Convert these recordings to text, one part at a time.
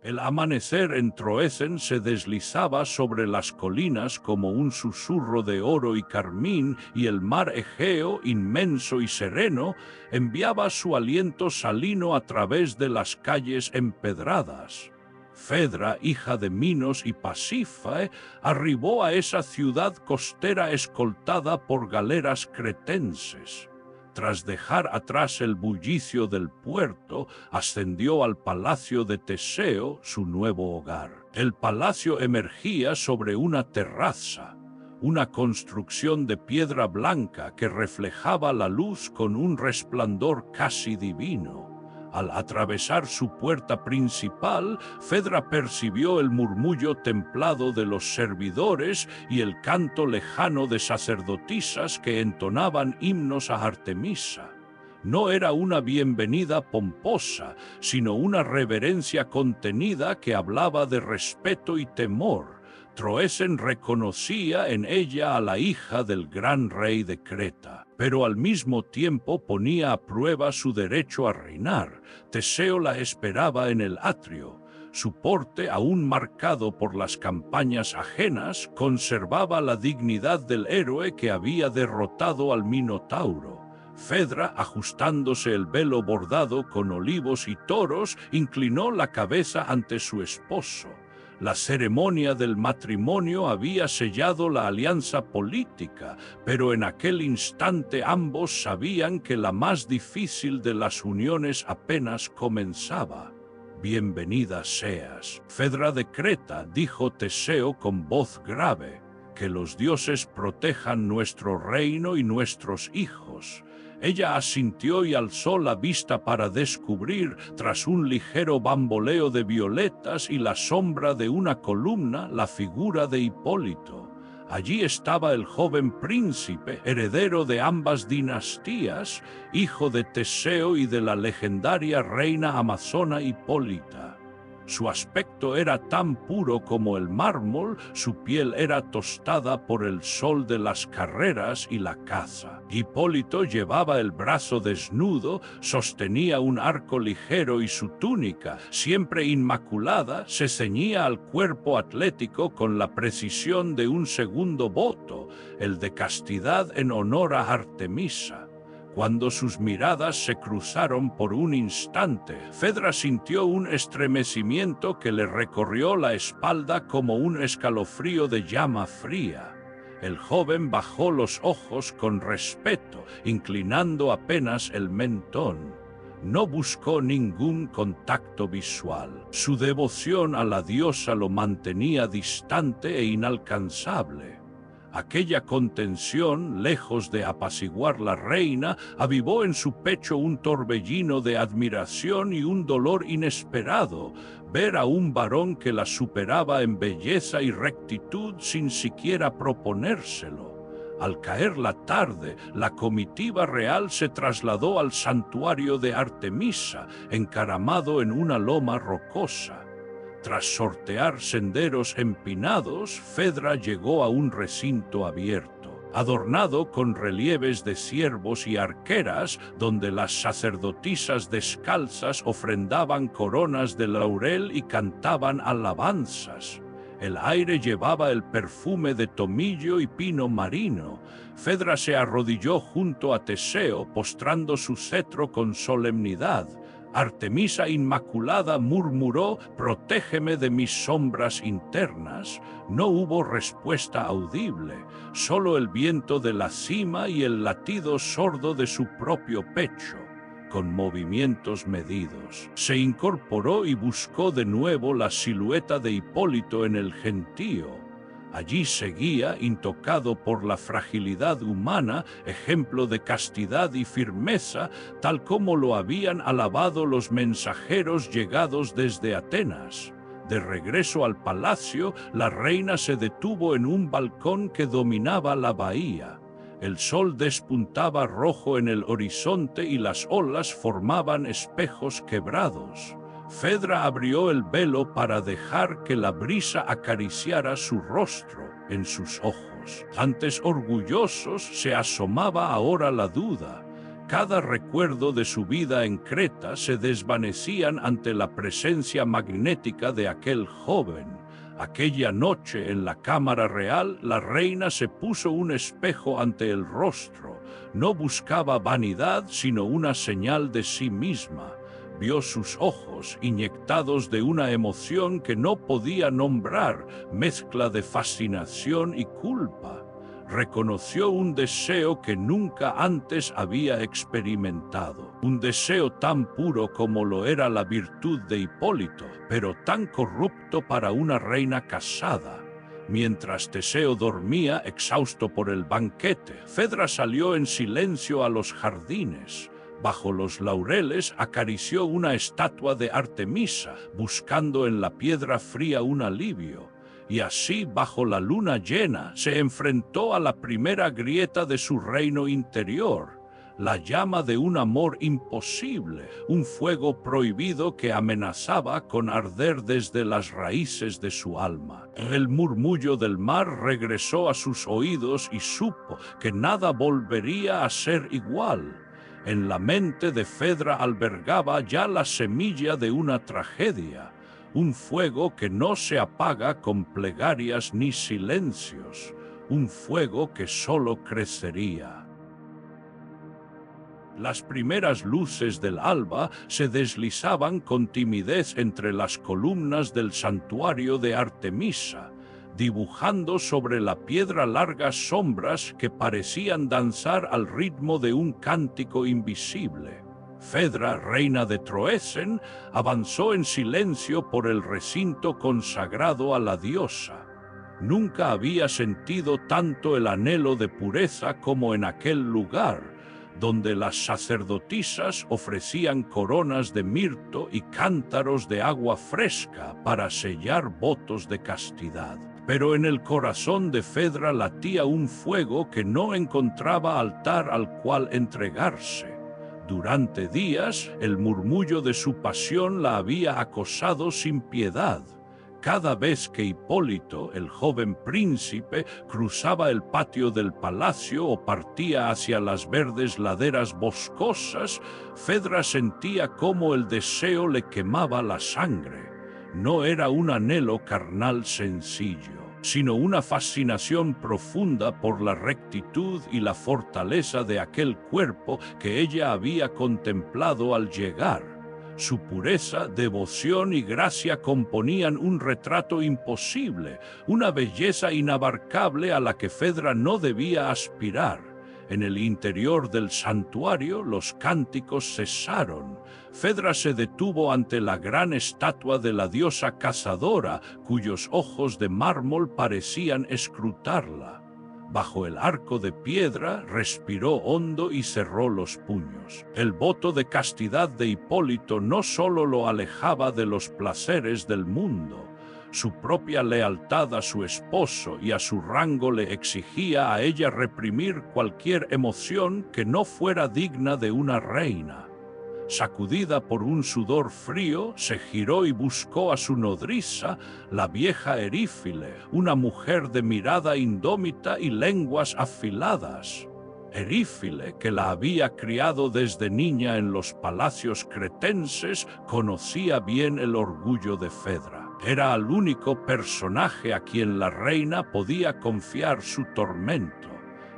El amanecer en Troezen se deslizaba sobre las colinas como un susurro de oro y carmín, y el mar Egeo, inmenso y sereno, enviaba su aliento salino a través de las calles empedradas. Fedra, hija de Minos y Pasífae, arribó a esa ciudad costera escoltada por galeras cretenses. Tras dejar atrás el bullicio del puerto, ascendió al palacio de Teseo, su nuevo hogar. El palacio emergía sobre una terraza, una construcción de piedra blanca que reflejaba la luz con un resplandor casi divino. Al atravesar su puerta principal, Fedra percibió el murmullo templado de los servidores y el canto lejano de sacerdotisas que entonaban himnos a Artemisa. No era una bienvenida pomposa, sino una reverencia contenida que hablaba de respeto y temor. Troezen reconocía en ella a la hija del gran rey de Creta, pero al mismo tiempo ponía a prueba su derecho a reinar. Teseo la esperaba en el atrio. Su porte, aún marcado por las campañas ajenas, conservaba la dignidad del héroe que había derrotado al Minotauro. Fedra, ajustándose el velo bordado con olivos y toros, inclinó la cabeza ante su esposo. La ceremonia del matrimonio había sellado la alianza política, pero en aquel instante ambos sabían que la más difícil de las uniones apenas comenzaba. «Bienvenida seas, Fedra de Creta», dijo Teseo con voz grave, «que los dioses protejan nuestro reino y nuestros hijos». Ella asintió y alzó la vista para descubrir, tras un ligero bamboleo de violetas y la sombra de una columna, la figura de Hipólito. Allí estaba el joven príncipe, heredero de ambas dinastías, hijo de Teseo y de la legendaria reina amazona Hipólita. Su aspecto era tan puro como el mármol, su piel era tostada por el sol de las carreras y la caza. Hipólito llevaba el brazo desnudo, sostenía un arco ligero y su túnica, siempre inmaculada, se ceñía al cuerpo atlético con la precisión de un segundo voto, el de castidad en honor a Artemisa. Cuando sus miradas se cruzaron por un instante, Fedra sintió un estremecimiento que le recorrió la espalda como un escalofrío de llama fría. El joven bajó los ojos con respeto, inclinando apenas el mentón. No buscó ningún contacto visual. Su devoción a la diosa lo mantenía distante e inalcanzable. Aquella contención, lejos de apaciguar la reina, avivó en su pecho un torbellino de admiración y un dolor inesperado, ver a un varón que la superaba en belleza y rectitud sin siquiera proponérselo. Al caer la tarde, la comitiva real se trasladó al santuario de Artemisa, encaramado en una loma rocosa. Tras sortear senderos empinados, Fedra llegó a un recinto abierto, adornado con relieves de ciervos y arqueras, donde las sacerdotisas descalzas ofrendaban coronas de laurel y cantaban alabanzas. El aire llevaba el perfume de tomillo y pino marino. Fedra se arrodilló junto a Teseo, postrando su cetro con solemnidad. Artemisa Inmaculada murmuró: «Protégeme de mis sombras internas». No hubo respuesta audible, solo el viento de la cima y el latido sordo de su propio pecho. Con movimientos medidos, se incorporó y buscó de nuevo la silueta de Hipólito en el gentío. Allí seguía, intocado por la fragilidad humana, ejemplo de castidad y firmeza, tal como lo habían alabado los mensajeros llegados desde Atenas. De regreso al palacio, la reina se detuvo en un balcón que dominaba la bahía. El sol despuntaba rojo en el horizonte y las olas formaban espejos quebrados. Fedra abrió el velo para dejar que la brisa acariciara su rostro. En sus ojos, antes orgullosos, se asomaba ahora la duda. Cada recuerdo de su vida en Creta se desvanecían ante la presencia magnética de aquel joven. Aquella noche en la cámara real, la reina se puso un espejo ante el rostro. No buscaba vanidad, sino una señal de sí misma. Vio sus ojos inyectados de una emoción que no podía nombrar, mezcla de fascinación y culpa. Reconoció un deseo que nunca antes había experimentado, un deseo tan puro como lo era la virtud de Hipólito, pero tan corrupto para una reina casada. Mientras Teseo dormía, exhausto por el banquete, Fedra salió en silencio a los jardines. Bajo los laureles acarició una estatua de Artemisa, buscando en la piedra fría un alivio. Y así, bajo la luna llena, se enfrentó a la primera grieta de su reino interior, la llama de un amor imposible, un fuego prohibido que amenazaba con arder desde las raíces de su alma. El murmullo del mar regresó a sus oídos y supo que nada volvería a ser igual. En la mente de Fedra albergaba ya la semilla de una tragedia. Un fuego que no se apaga con plegarias ni silencios, un fuego que solo crecería. Las primeras luces del alba se deslizaban con timidez entre las columnas del santuario de Artemisa, dibujando sobre la piedra largas sombras que parecían danzar al ritmo de un cántico invisible. Fedra, reina de Troezen, avanzó en silencio por el recinto consagrado a la diosa. Nunca había sentido tanto el anhelo de pureza como en aquel lugar, donde las sacerdotisas ofrecían coronas de mirto y cántaros de agua fresca para sellar votos de castidad. Pero en el corazón de Fedra latía un fuego que no encontraba altar al cual entregarse. Durante días, el murmullo de su pasión la había acosado sin piedad. Cada vez que Hipólito, el joven príncipe, cruzaba el patio del palacio o partía hacia las verdes laderas boscosas, Fedra sentía cómo el deseo le quemaba la sangre. No era un anhelo carnal sencillo, sino una fascinación profunda por la rectitud y la fortaleza de aquel cuerpo que ella había contemplado al llegar. Su pureza, devoción y gracia componían un retrato imposible, una belleza inabarcable a la que Fedra no debía aspirar. En el interior del santuario los cánticos cesaron. Fedra se detuvo ante la gran estatua de la diosa cazadora, cuyos ojos de mármol parecían escrutarla. Bajo el arco de piedra respiró hondo y cerró los puños. El voto de castidad de Hipólito no solo lo alejaba de los placeres del mundo, su propia lealtad a su esposo y a su rango le exigía a ella reprimir cualquier emoción que no fuera digna de una reina. Sacudida por un sudor frío, se giró y buscó a su nodriza, la vieja Erífile, una mujer de mirada indómita y lenguas afiladas. Erífile, que la había criado desde niña en los palacios cretenses, conocía bien el orgullo de Fedra. Era el único personaje a quien la reina podía confiar su tormento.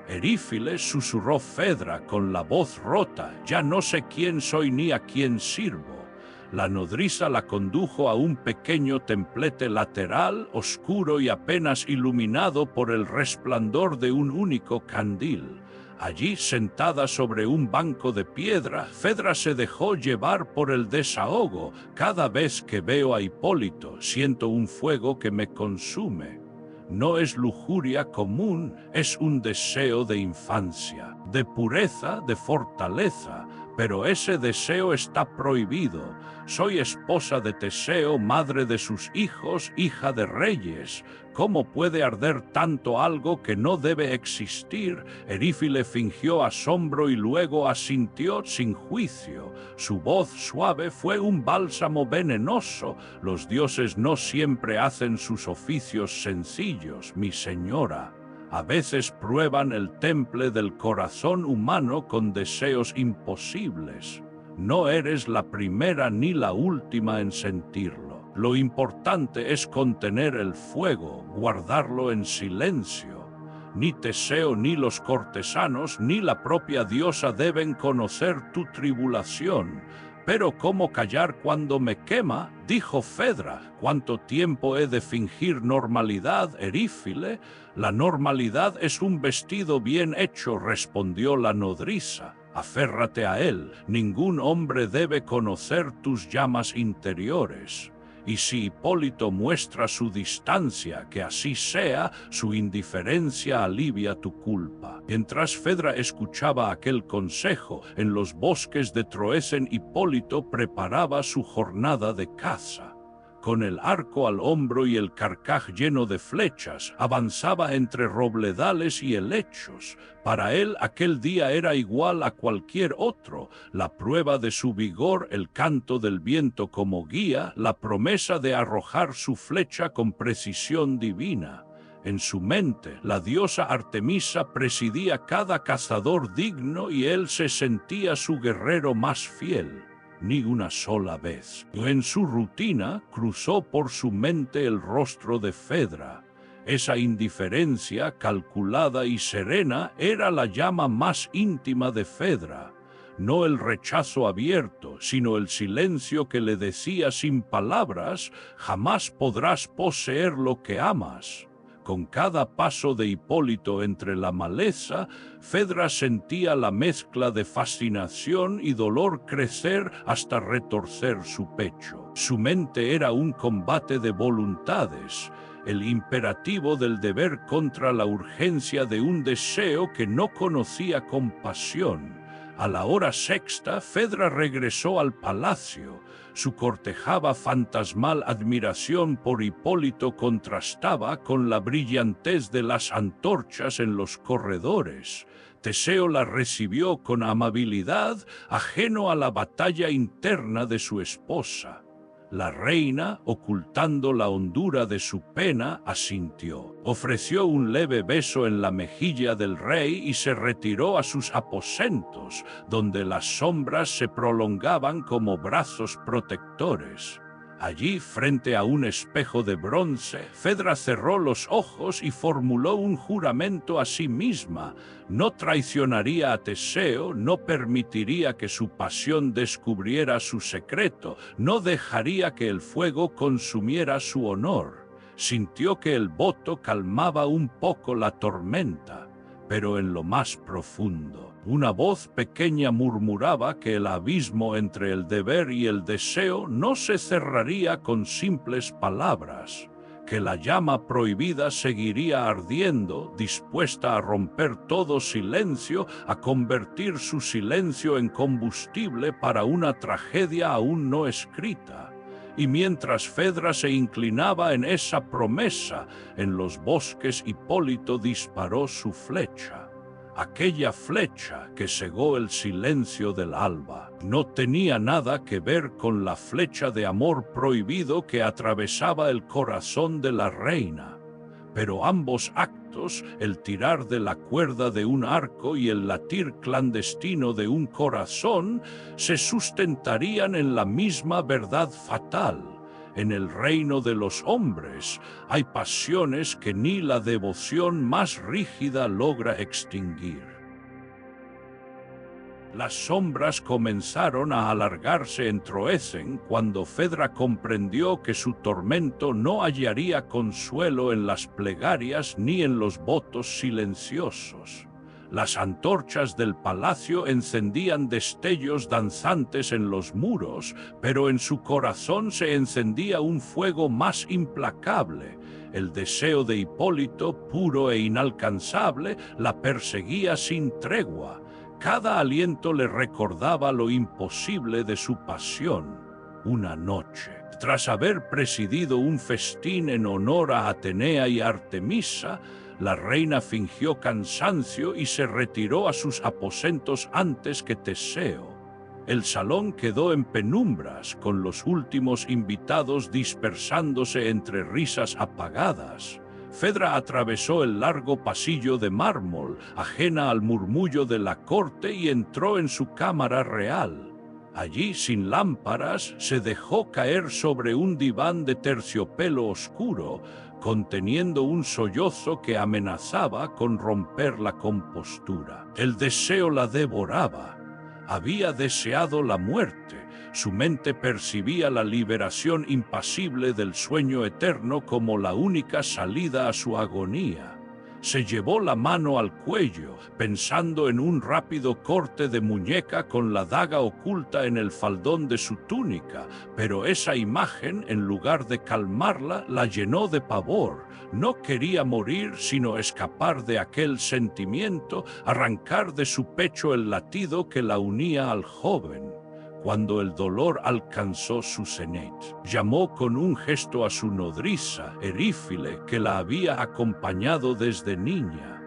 Erífile, susurró Fedra con la voz rota, «Ya no sé quién soy ni a quién sirvo». La nodriza la condujo a un pequeño templete lateral, oscuro y apenas iluminado por el resplandor de un único candil. Allí, sentada sobre un banco de piedra, Fedra se dejó llevar por el desahogo. «Cada vez que veo a Hipólito, siento un fuego que me consume». No es lujuria común, es un deseo de infancia, de pureza, de fortaleza, pero ese deseo está prohibido. Soy esposa de Teseo, madre de sus hijos, hija de reyes. ¿Cómo puede arder tanto algo que no debe existir? Erífile fingió asombro y luego asintió sin juicio. Su voz suave fue un bálsamo venenoso. Los dioses no siempre hacen sus oficios sencillos, mi señora. A veces prueban el temple del corazón humano con deseos imposibles. No eres la primera ni la última en sentirlo. Lo importante es contener el fuego, guardarlo en silencio. Ni Teseo, ni los cortesanos, ni la propia diosa deben conocer tu tribulación. Pero ¿cómo callar cuando me quema? Dijo Fedra. ¿Cuánto tiempo he de fingir normalidad, Erífile? La normalidad es un vestido bien hecho, respondió la nodriza. Aférrate a él. Ningún hombre debe conocer tus llamas interiores. Y si Hipólito muestra su distancia, que así sea, su indiferencia alivia tu culpa. Mientras Fedra escuchaba aquel consejo, en los bosques de Troezen Hipólito preparaba su jornada de caza. Con el arco al hombro y el carcaj lleno de flechas, avanzaba entre robledales y helechos. Para él aquel día era igual a cualquier otro, la prueba de su vigor, el canto del viento como guía, la promesa de arrojar su flecha con precisión divina. En su mente, la diosa Artemisa presidía cada cazador digno y él se sentía su guerrero más fiel. Ni una sola vez. En su rutina cruzó por su mente el rostro de Fedra. Esa indiferencia calculada y serena era la llama más íntima de Fedra. No el rechazo abierto, sino el silencio que le decía sin palabras: jamás podrás poseer lo que amas. Con cada paso de Hipólito entre la maleza, Fedra sentía la mezcla de fascinación y dolor crecer hasta retorcer su pecho. Su mente era un combate de voluntades, el imperativo del deber contra la urgencia de un deseo que no conocía compasión. A la hora sexta, Fedra regresó al palacio. Su cortejada fantasmal admiración por Hipólito contrastaba con la brillantez de las antorchas en los corredores. Teseo la recibió con amabilidad, ajeno a la batalla interna de su esposa. La reina, ocultando la hondura de su pena, asintió. Ofreció un leve beso en la mejilla del rey y se retiró a sus aposentos, donde las sombras se prolongaban como brazos protectores. Allí, frente a un espejo de bronce, Fedra cerró los ojos y formuló un juramento a sí misma. No traicionaría a Teseo, no permitiría que su pasión descubriera su secreto, no dejaría que el fuego consumiera su honor. Sintió que el voto calmaba un poco la tormenta, pero en lo más profundo, una voz pequeña murmuraba que el abismo entre el deber y el deseo no se cerraría con simples palabras, que la llama prohibida seguiría ardiendo, dispuesta a romper todo silencio, a convertir su silencio en combustible para una tragedia aún no escrita. Y mientras Fedra se inclinaba en esa promesa, en los bosques Hipólito disparó su flecha. Aquella flecha que cegó el silencio del alba no tenía nada que ver con la flecha de amor prohibido que atravesaba el corazón de la reina. Pero ambos actos, el tirar de la cuerda de un arco y el latir clandestino de un corazón, se sustentarían en la misma verdad fatal. En el reino de los hombres hay pasiones que ni la devoción más rígida logra extinguir. Las sombras comenzaron a alargarse en Troezen cuando Fedra comprendió que su tormento no hallaría consuelo en las plegarias ni en los votos silenciosos. Las antorchas del palacio encendían destellos danzantes en los muros, pero en su corazón se encendía un fuego más implacable. El deseo de Hipólito, puro e inalcanzable, la perseguía sin tregua. Cada aliento le recordaba lo imposible de su pasión. Una noche, tras haber presidido un festín en honor a Atenea y Artemisa, la reina fingió cansancio y se retiró a sus aposentos antes que Teseo. El salón quedó en penumbras, con los últimos invitados dispersándose entre risas apagadas. Fedra atravesó el largo pasillo de mármol, ajena al murmullo de la corte, y entró en su cámara real. Allí, sin lámparas, se dejó caer sobre un diván de terciopelo oscuro, conteniendo un sollozo que amenazaba con romper la compostura. El deseo la devoraba. Había deseado la muerte. Su mente percibía la liberación impasible del sueño eterno como la única salida a su agonía. Se llevó la mano al cuello, pensando en un rápido corte de muñeca con la daga oculta en el faldón de su túnica, pero esa imagen, en lugar de calmarla, la llenó de pavor. No quería morir, sino escapar de aquel sentimiento, arrancar de su pecho el latido que la unía al joven. Cuando el dolor alcanzó su cenit, llamó con un gesto a su nodriza, Erífile, que la había acompañado desde niña.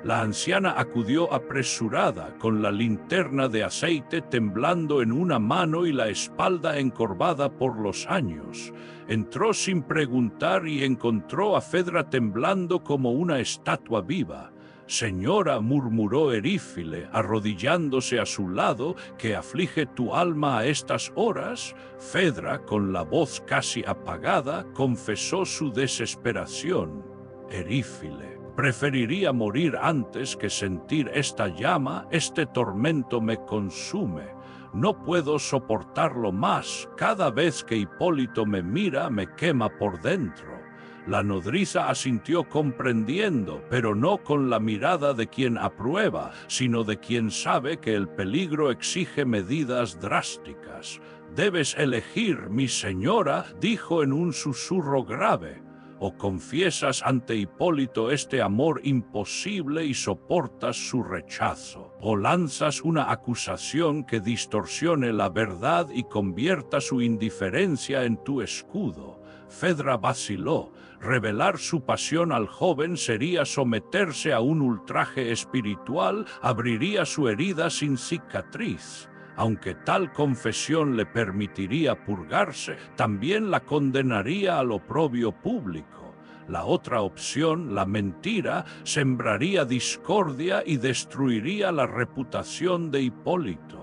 La anciana acudió apresurada, con la linterna de aceite temblando en una mano y la espalda encorvada por los años. Entró sin preguntar y encontró a Fedra temblando como una estatua viva. «Señora», murmuró Erífile, arrodillándose a su lado, «¿qué aflige tu alma a estas horas?». Fedra, con la voz casi apagada, confesó su desesperación. «Erífile, preferiría morir antes que sentir esta llama. Este tormento me consume. No puedo soportarlo más. Cada vez que Hipólito me mira, me quema por dentro». La nodriza asintió comprendiendo, pero no con la mirada de quien aprueba, sino de quien sabe que el peligro exige medidas drásticas. «Debes elegir, mi señora», dijo en un susurro grave. «O confiesas ante Hipólito este amor imposible y soportas su rechazo, o lanzas una acusación que distorsione la verdad y convierta su indiferencia en tu escudo». Fedra vaciló. Revelar su pasión al joven sería someterse a un ultraje espiritual, abriría su herida sin cicatriz. Aunque tal confesión le permitiría purgarse, también la condenaría al oprobio público. La otra opción, la mentira, sembraría discordia y destruiría la reputación de Hipólito.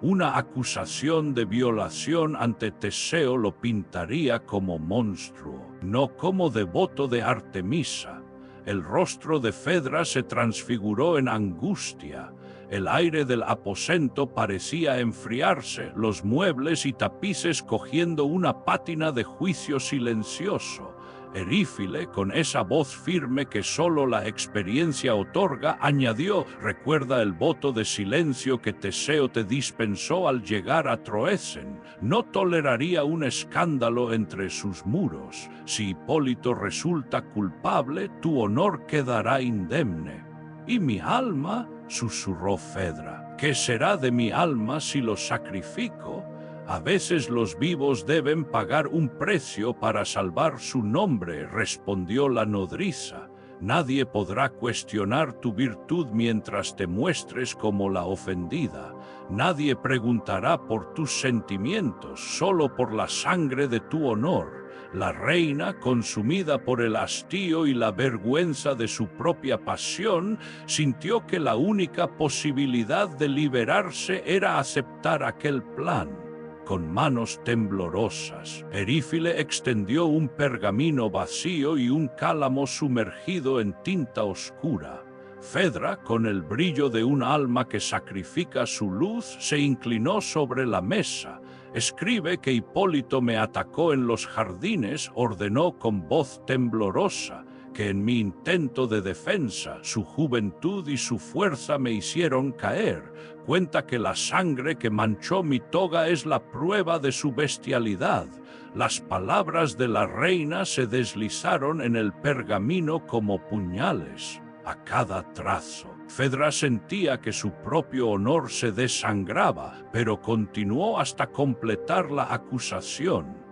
Una acusación de violación ante Teseo lo pintaría como monstruo, no como devoto de Artemisa. El rostro de Fedra se transfiguró en angustia. El aire del aposento parecía enfriarse, los muebles y tapices cogiendo una pátina de juicio silencioso. Erífile, con esa voz firme que solo la experiencia otorga, añadió: «Recuerda el voto de silencio que Teseo te dispensó al llegar a Troezen. No toleraría un escándalo entre sus muros. Si Hipólito resulta culpable, tu honor quedará indemne». «¿Y mi alma?», susurró Fedra. «¿Qué será de mi alma si lo sacrifico?». «A veces los vivos deben pagar un precio para salvar su nombre», respondió la nodriza. «Nadie podrá cuestionar tu virtud mientras te muestres como la ofendida. Nadie preguntará por tus sentimientos, solo por la sangre de tu honor». La reina, consumida por el hastío y la vergüenza de su propia pasión, sintió que la única posibilidad de liberarse era aceptar aquel plan. Con manos temblorosas, Erífile extendió un pergamino vacío y un cálamo sumergido en tinta oscura. Fedra, con el brillo de un alma que sacrifica su luz, se inclinó sobre la mesa. «Escribe que Hipólito me atacó en los jardines», ordenó con voz temblorosa, «que en mi intento de defensa, su juventud y su fuerza me hicieron caer. Cuenta que la sangre que manchó mi toga es la prueba de su bestialidad». Las palabras de la reina se deslizaron en el pergamino como puñales. A cada trazo, Fedra sentía que su propio honor se desangraba, pero continuó hasta completar la acusación.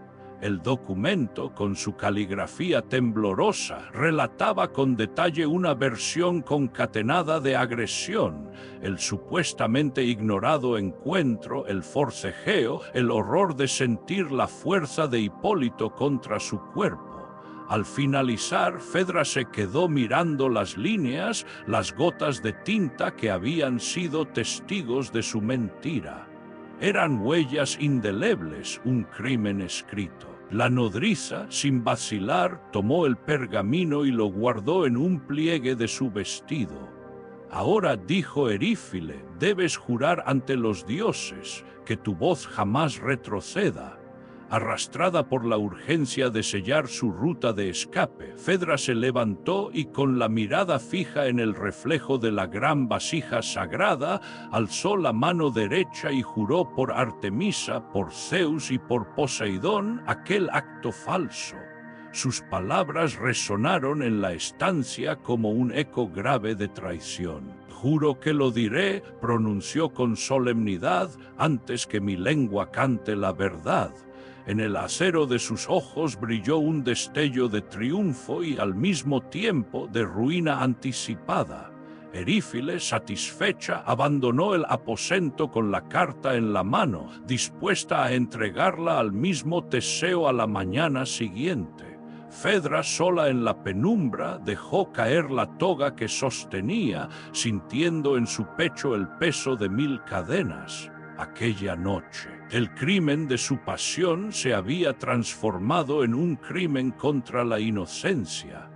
El documento, con su caligrafía temblorosa, relataba con detalle una versión concatenada de agresión, el supuestamente ignorado encuentro, el forcejeo, el horror de sentir la fuerza de Hipólito contra su cuerpo. Al finalizar, Fedra se quedó mirando las líneas, las gotas de tinta que habían sido testigos de su mentira. Eran huellas indelebles, un crimen escrito. La nodriza, sin vacilar, tomó el pergamino y lo guardó en un pliegue de su vestido. Ahora, dijo Erífile, debes jurar ante los dioses que tu voz jamás retroceda. Arrastrada por la urgencia de sellar su ruta de escape, Fedra se levantó y con la mirada fija en el reflejo de la gran vasija sagrada, alzó la mano derecha y juró por Artemisa, por Zeus y por Poseidón aquel acto falso. Sus palabras resonaron en la estancia como un eco grave de traición. Juro que lo diré, pronunció con solemnidad, antes que mi lengua cante la verdad. En el acero de sus ojos brilló un destello de triunfo y al mismo tiempo de ruina anticipada. Erífile, satisfecha, abandonó el aposento con la carta en la mano, dispuesta a entregarla al mismo Teseo a la mañana siguiente. Fedra, sola en la penumbra, dejó caer la toga que sostenía, sintiendo en su pecho el peso de 1000 cadenas. Aquella noche, el crimen de su pasión se había transformado en un crimen contra la inocencia.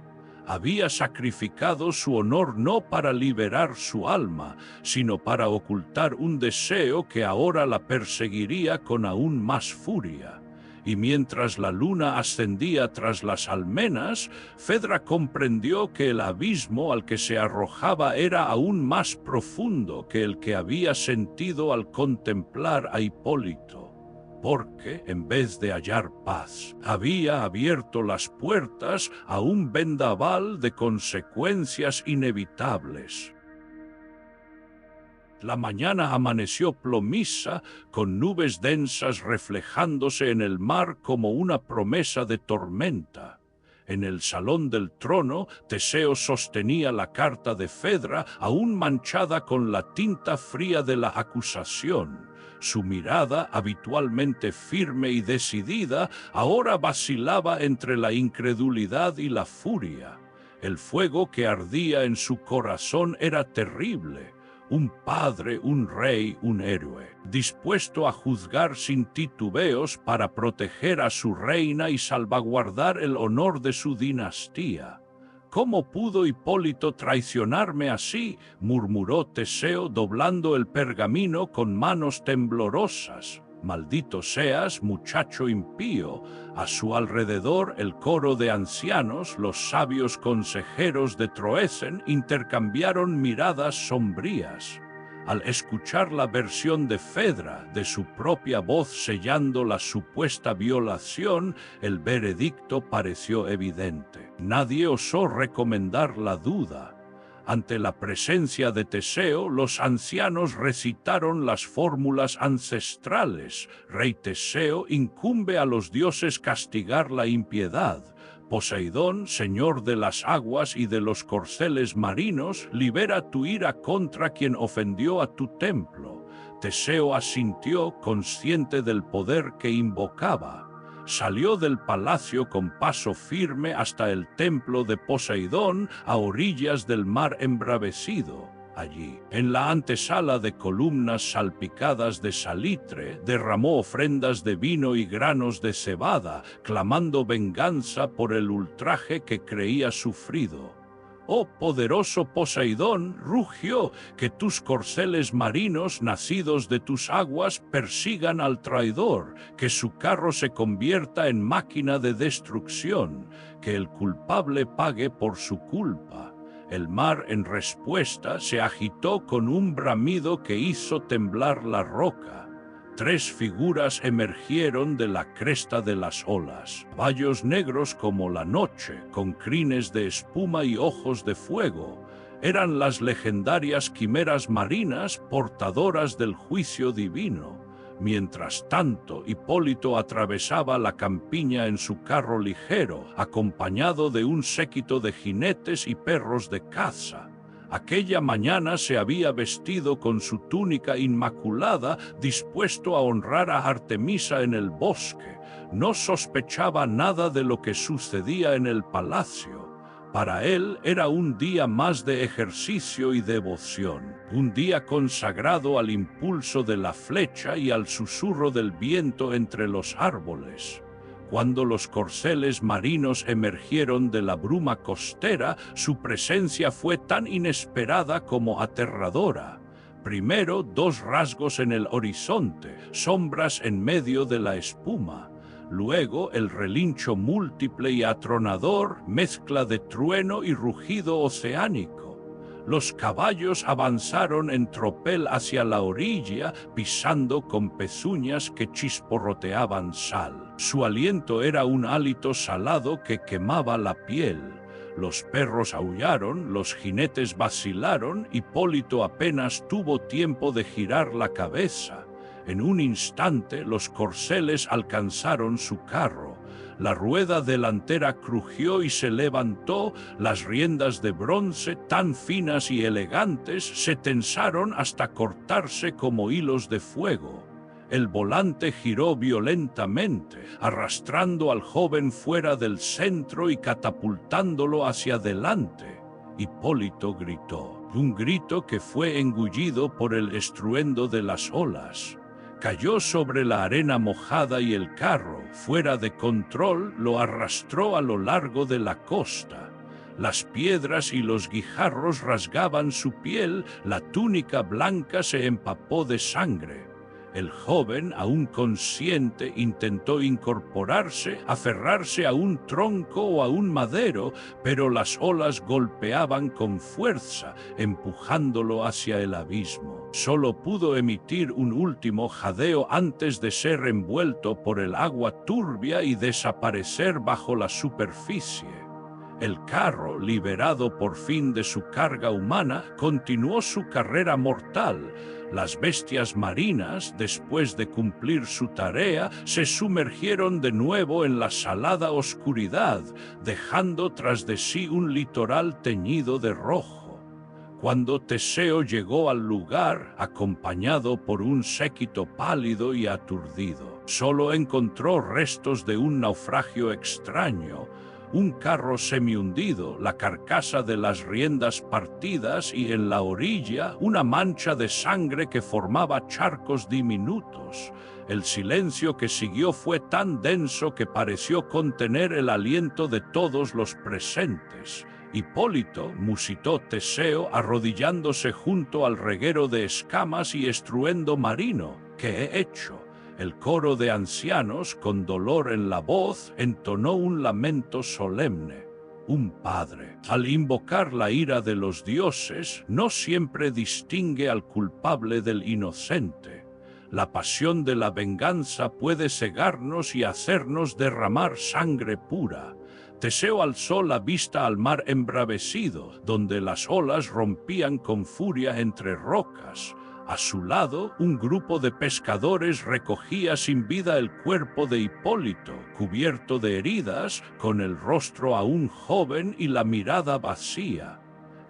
Había sacrificado su honor no para liberar su alma, sino para ocultar un deseo que ahora la perseguiría con aún más furia. Y mientras la luna ascendía tras las almenas, Fedra comprendió que el abismo al que se arrojaba era aún más profundo que el que había sentido al contemplar a Hipólito, porque, en vez de hallar paz, había abierto las puertas a un vendaval de consecuencias inevitables. La mañana amaneció plomiza, con nubes densas reflejándose en el mar como una promesa de tormenta. En el salón del trono, Teseo sostenía la carta de Fedra, aún manchada con la tinta fría de la acusación. Su mirada, habitualmente firme y decidida, ahora vacilaba entre la incredulidad y la furia. El fuego que ardía en su corazón era terrible. Un padre, un rey, un héroe, dispuesto a juzgar sin titubeos para proteger a su reina y salvaguardar el honor de su dinastía. ¿Cómo pudo Hipólito traicionarme así?, murmuró Teseo doblando el pergamino con manos temblorosas. Maldito seas, muchacho impío. A su alrededor el coro de ancianos, los sabios consejeros de Troezen, intercambiaron miradas sombrías. Al escuchar la versión de Fedra, de su propia voz sellando la supuesta violación, el veredicto pareció evidente. Nadie osó recomendar la duda. Ante la presencia de Teseo, los ancianos recitaron las fórmulas ancestrales. Rey Teseo, incumbe a los dioses castigar la impiedad. Poseidón, señor de las aguas y de los corceles marinos, libera tu ira contra quien ofendió a tu templo. Teseo asintió, consciente del poder que invocaba. Salió del palacio con paso firme hasta el templo de Poseidón, a orillas del mar embravecido. Allí, en la antesala de columnas salpicadas de salitre, derramó ofrendas de vino y granos de cebada, clamando venganza por el ultraje que creía sufrido. «Oh poderoso Poseidón», rugió, «que tus corceles marinos, nacidos de tus aguas, persigan al traidor, que su carro se convierta en máquina de destrucción, que el culpable pague por su culpa». El mar, en respuesta, se agitó con un bramido que hizo temblar la roca. 3 figuras emergieron de la cresta de las olas, caballos negros como la noche, con crines de espuma y ojos de fuego. Eran las legendarias quimeras marinas portadoras del juicio divino. Mientras tanto, Hipólito atravesaba la campiña en su carro ligero, acompañado de un séquito de jinetes y perros de caza. Aquella mañana se había vestido con su túnica inmaculada, dispuesto a honrar a Artemisa en el bosque. No sospechaba nada de lo que sucedía en el palacio. Para él era un día más de ejercicio y devoción, un día consagrado al impulso de la flecha y al susurro del viento entre los árboles. Cuando los corceles marinos emergieron de la bruma costera, su presencia fue tan inesperada como aterradora. Primero, 2 rasgos en el horizonte, sombras en medio de la espuma. Luego, el relincho múltiple y atronador, mezcla de trueno y rugido oceánico. Los caballos avanzaron en tropel hacia la orilla, pisando con pezuñas que chisporroteaban sal. Su aliento era un hálito salado que quemaba la piel. Los perros aullaron, los jinetes vacilaron, Hipólito apenas tuvo tiempo de girar la cabeza. En un instante los corceles alcanzaron su carro. La rueda delantera crujió y se levantó, las riendas de bronce, tan finas y elegantes, se tensaron hasta cortarse como hilos de fuego. El volante giró violentamente, arrastrando al joven fuera del centro y catapultándolo hacia adelante. Hipólito gritó, un grito que fue engullido por el estruendo de las olas. Cayó sobre la arena mojada y el carro, fuera de control, lo arrastró a lo largo de la costa. Las piedras y los guijarros rasgaban su piel, la túnica blanca se empapó de sangre. El joven, aún consciente, intentó incorporarse, aferrarse a un tronco o a un madero, pero las olas golpeaban con fuerza, empujándolo hacia el abismo. Solo pudo emitir un último jadeo antes de ser envuelto por el agua turbia y desaparecer bajo la superficie. El carro, liberado por fin de su carga humana, continuó su carrera mortal. Las bestias marinas, después de cumplir su tarea, se sumergieron de nuevo en la salada oscuridad, dejando tras de sí un litoral teñido de rojo. Cuando Teseo llegó al lugar, acompañado por un séquito pálido y aturdido, solo encontró restos de un naufragio extraño, un carro semihundido, la carcasa de las riendas partidas y en la orilla una mancha de sangre que formaba charcos diminutos. El silencio que siguió fue tan denso que pareció contener el aliento de todos los presentes. Hipólito, musitó Teseo, arrodillándose junto al reguero de escamas y estruendo marino. ¿Qué he hecho? El coro de ancianos, con dolor en la voz, entonó un lamento solemne. Un padre, al invocar la ira de los dioses, no siempre distingue al culpable del inocente. La pasión de la venganza puede cegarnos y hacernos derramar sangre pura. Teseo alzó la vista al mar embravecido, donde las olas rompían con furia entre rocas. A su lado, un grupo de pescadores recogía sin vida el cuerpo de Hipólito, cubierto de heridas, con el rostro aún joven y la mirada vacía.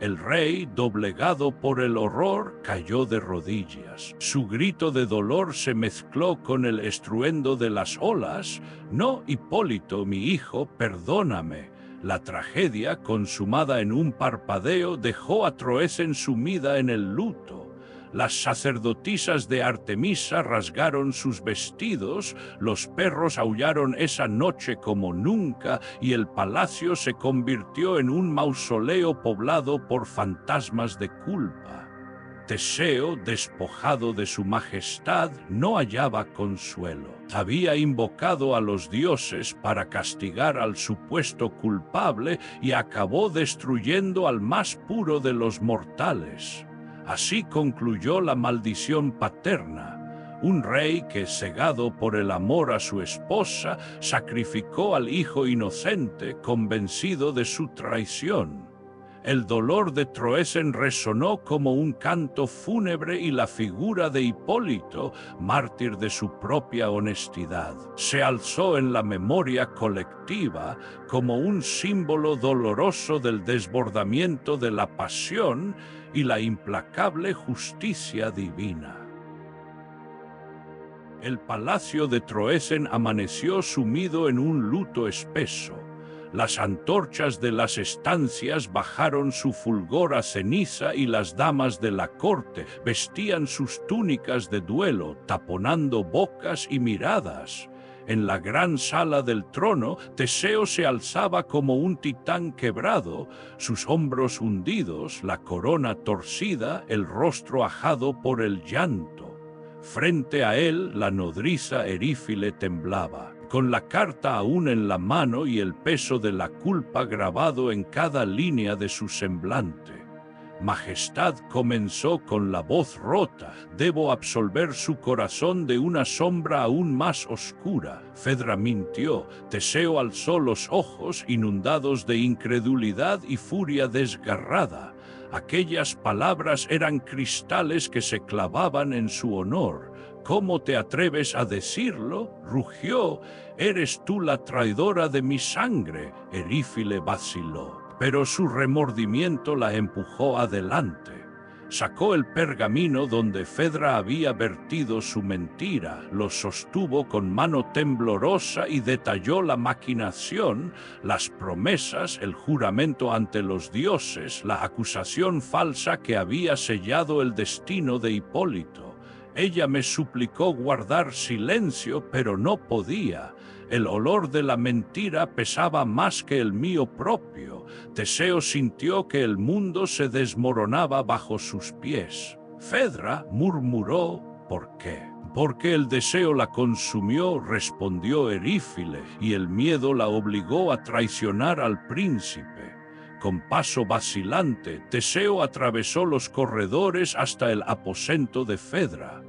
El rey, doblegado por el horror, cayó de rodillas. Su grito de dolor se mezcló con el estruendo de las olas. «No, Hipólito, mi hijo, perdóname». La tragedia, consumada en un parpadeo, dejó a Troezen sumida en el luto. Las sacerdotisas de Artemisa rasgaron sus vestidos, los perros aullaron esa noche como nunca y el palacio se convirtió en un mausoleo poblado por fantasmas de culpa. Teseo, despojado de su majestad, no hallaba consuelo. Había invocado a los dioses para castigar al supuesto culpable y acabó destruyendo al más puro de los mortales. Así concluyó la maldición paterna. Un rey que, cegado por el amor a su esposa, sacrificó al hijo inocente, convencido de su traición. El dolor de Troezen resonó como un canto fúnebre y la figura de Hipólito, mártir de su propia honestidad, se alzó en la memoria colectiva como un símbolo doloroso del desbordamiento de la pasión y la implacable justicia divina. El palacio de Troezen amaneció sumido en un luto espeso. Las antorchas de las estancias bajaron su fulgor a ceniza y las damas de la corte vestían sus túnicas de duelo, taponando bocas y miradas. En la gran sala del trono, Teseo se alzaba como un titán quebrado, sus hombros hundidos, la corona torcida, el rostro ajado por el llanto. Frente a él, la nodriza Erífile temblaba, con la carta aún en la mano y el peso de la culpa grabado en cada línea de su semblante. Majestad, comenzó con la voz rota, debo absolver su corazón de una sombra aún más oscura. Fedra mintió, Teseo alzó los ojos inundados de incredulidad y furia desgarrada. Aquellas palabras eran cristales que se clavaban en su honor. ¿Cómo te atreves a decirlo? Rugió. Eres tú la traidora de mi sangre. Erífile vaciló, pero su remordimiento la empujó adelante. Sacó el pergamino donde Fedra había vertido su mentira, lo sostuvo con mano temblorosa y detalló la maquinación, las promesas, el juramento ante los dioses, la acusación falsa que había sellado el destino de Hipólito. Ella me suplicó guardar silencio, pero no podía. El olor de la mentira pesaba más que el mío propio. Teseo sintió que el mundo se desmoronaba bajo sus pies. Fedra murmuró, ¿por qué? Porque el deseo la consumió, respondió Erífile, y el miedo la obligó a traicionar al príncipe. Con paso vacilante, Teseo atravesó los corredores hasta el aposento de Fedra.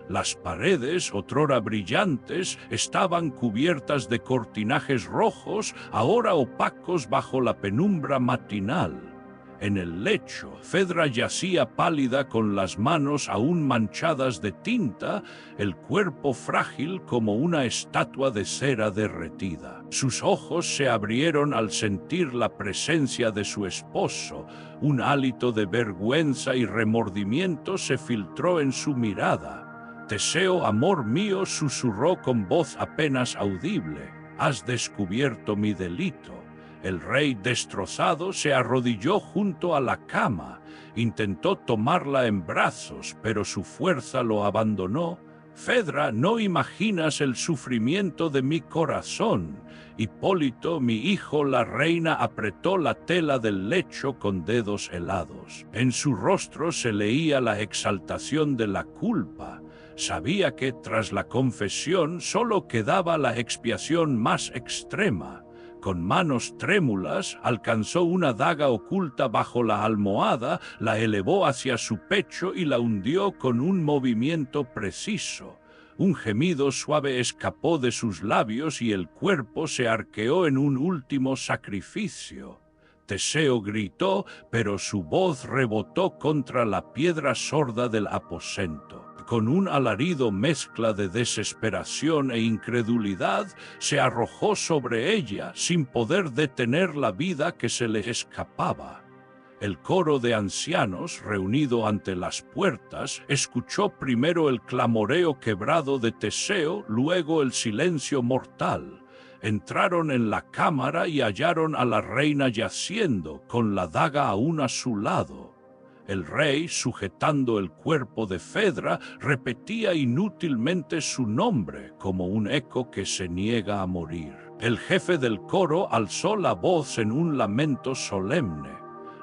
Las paredes, otrora brillantes, estaban cubiertas de cortinajes rojos, ahora opacos bajo la penumbra matinal. En el lecho, Fedra yacía pálida con las manos aún manchadas de tinta, el cuerpo frágil como una estatua de cera derretida. Sus ojos se abrieron al sentir la presencia de su esposo. Un hálito de vergüenza y remordimiento se filtró en su mirada. Teseo, amor mío, susurró con voz apenas audible, has descubierto mi delito. El rey destrozado se arrodilló junto a la cama, intentó tomarla en brazos, pero su fuerza lo abandonó. Fedra, no imaginas el sufrimiento de mi corazón. Hipólito, mi hijo, la reina, apretó la tela del lecho con dedos helados. En su rostro se leía la exaltación de la culpa. Sabía que tras la confesión solo quedaba la expiación más extrema. Con manos trémulas alcanzó una daga oculta bajo la almohada, la elevó hacia su pecho y la hundió con un movimiento preciso. Un gemido suave escapó de sus labios y el cuerpo se arqueó en un último sacrificio. Teseo gritó, pero su voz rebotó contra la piedra sorda del aposento. Con un alarido mezcla de desesperación e incredulidad, se arrojó sobre ella sin poder detener la vida que se le escapaba. El coro de ancianos, reunido ante las puertas, escuchó primero el clamoreo quebrado de Teseo, luego el silencio mortal. Entraron en la cámara y hallaron a la reina yaciendo, con la daga aún a su lado. El rey, sujetando el cuerpo de Fedra, repetía inútilmente su nombre, como un eco que se niega a morir. El jefe del coro alzó la voz en un lamento solemne.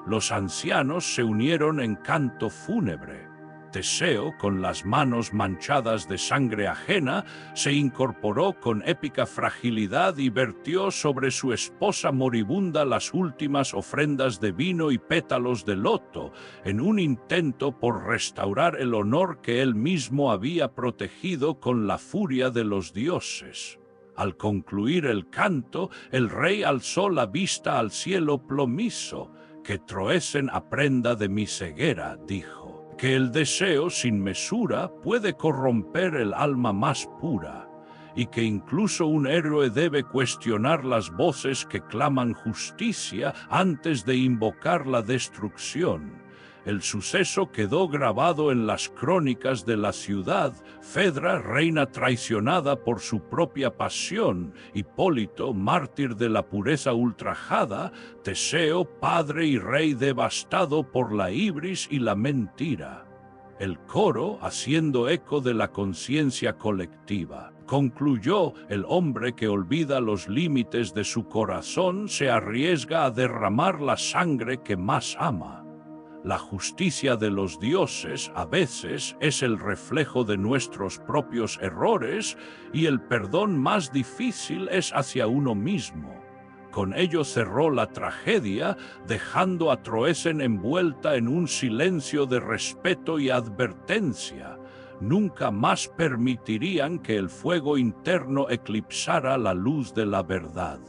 Los ancianos se unieron en canto fúnebre. Teseo, con las manos manchadas de sangre ajena, se incorporó con épica fragilidad y vertió sobre su esposa moribunda las últimas ofrendas de vino y pétalos de loto, en un intento por restaurar el honor que él mismo había protegido con la furia de los dioses. Al concluir el canto, el rey alzó la vista al cielo plomizo. Que Troezen aprenda de mi ceguera, dijo, que el deseo sin mesura puede corromper el alma más pura, y que incluso un héroe debe cuestionar las voces que claman justicia antes de invocar la destrucción. El suceso quedó grabado en las crónicas de la ciudad: Fedra, reina traicionada por su propia pasión; Hipólito, mártir de la pureza ultrajada; Teseo, padre y rey devastado por la ibris y la mentira. El coro, haciendo eco de la conciencia colectiva, concluyó: el hombre que olvida los límites de su corazón se arriesga a derramar la sangre que más ama. La justicia de los dioses a veces es el reflejo de nuestros propios errores, y el perdón más difícil es hacia uno mismo. Con ello cerró la tragedia, dejando a Troezen envuelta en un silencio de respeto y advertencia. Nunca más permitirían que el fuego interno eclipsara la luz de la verdad.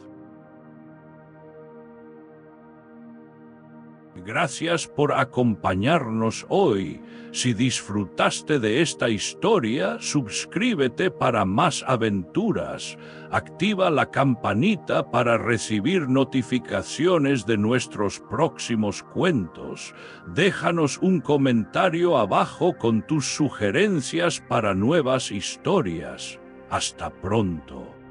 Gracias por acompañarnos hoy. Si disfrutaste de esta historia, suscríbete para más aventuras. Activa la campanita para recibir notificaciones de nuestros próximos cuentos. Déjanos un comentario abajo con tus sugerencias para nuevas historias. Hasta pronto.